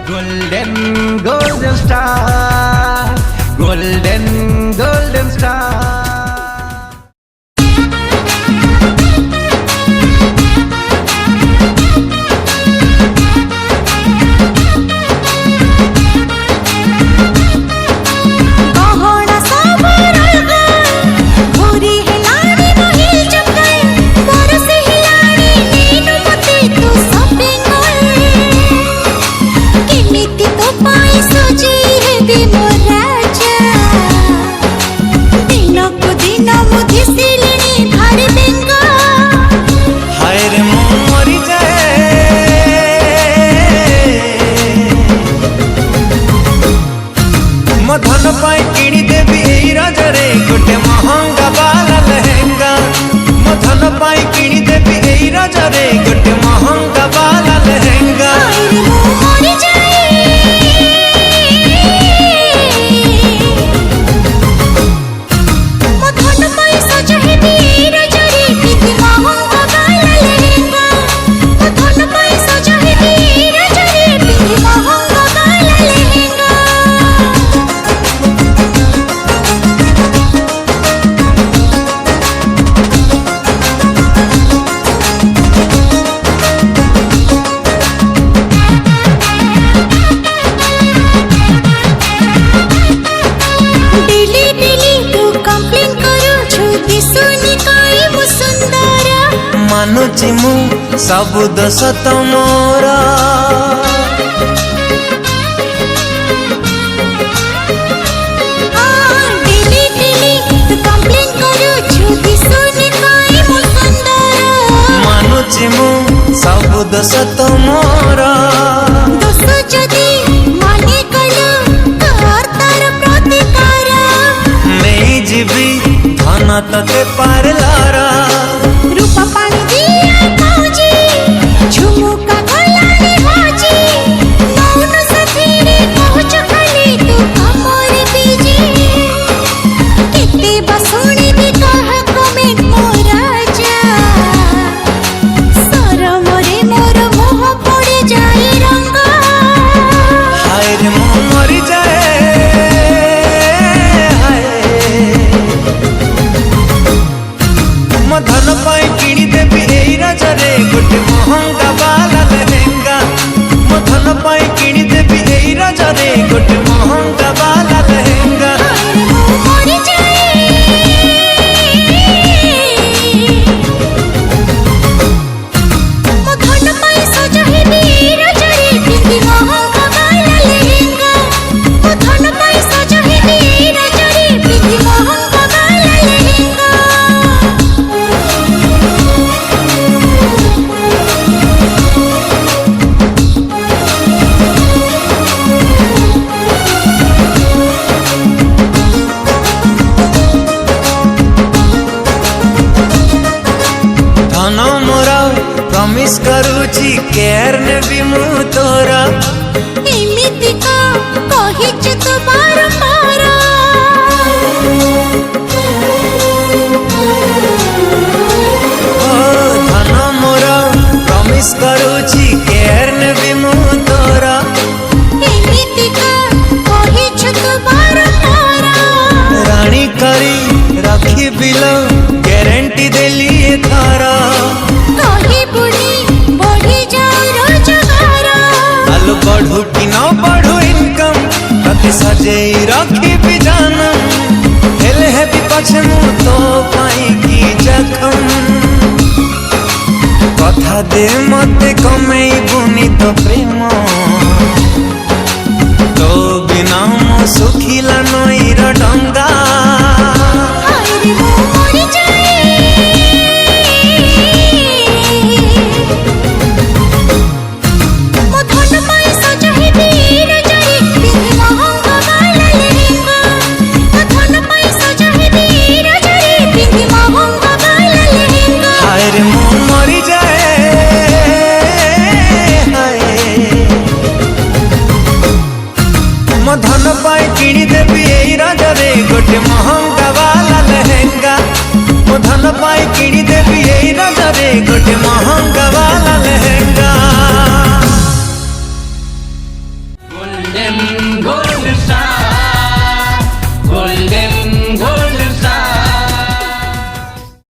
golden golden star, golden golden star. धन पाई किणी देवी एई रजरे गोटे महंगा वाला लहंगा। मो धन पाई किणी देवी एई रजरे गोटे महंगा वाला लहंगा। मानुची मु सबु दोष तमोर मानुची मु सबु दोष तमोर दोष जदि माने कलो तार प्रतिकार नहीं जीवी धन तते पारलारा रूपा पानी धन पाई किणी देवी एई रजरे गोटे महंगा वाला लहंगा। मो धन पाई किणी देवी एई रजरे गोटे महंगा वाला लहंगा। धन मोरा प्रमिस करूची केयर नेबी मु तोरा एमिति का कहिच तो बारंबार धन मोरा प्रमिस करूची केयर नेबी मु तोरा एमिति का कहिच तो बारंबार रानी करी रखी बिलो गारंटी देली थारा बढ़ू कि न बढ़ू इनकम कति सजे रखी भी जानम हेले है भी पछे मु तो पाई की जखम कथा दे मते कमेई बुनी तो प्रेम तो बिना मो सुखिला नईर डंगा। मरी जाए golden, golden.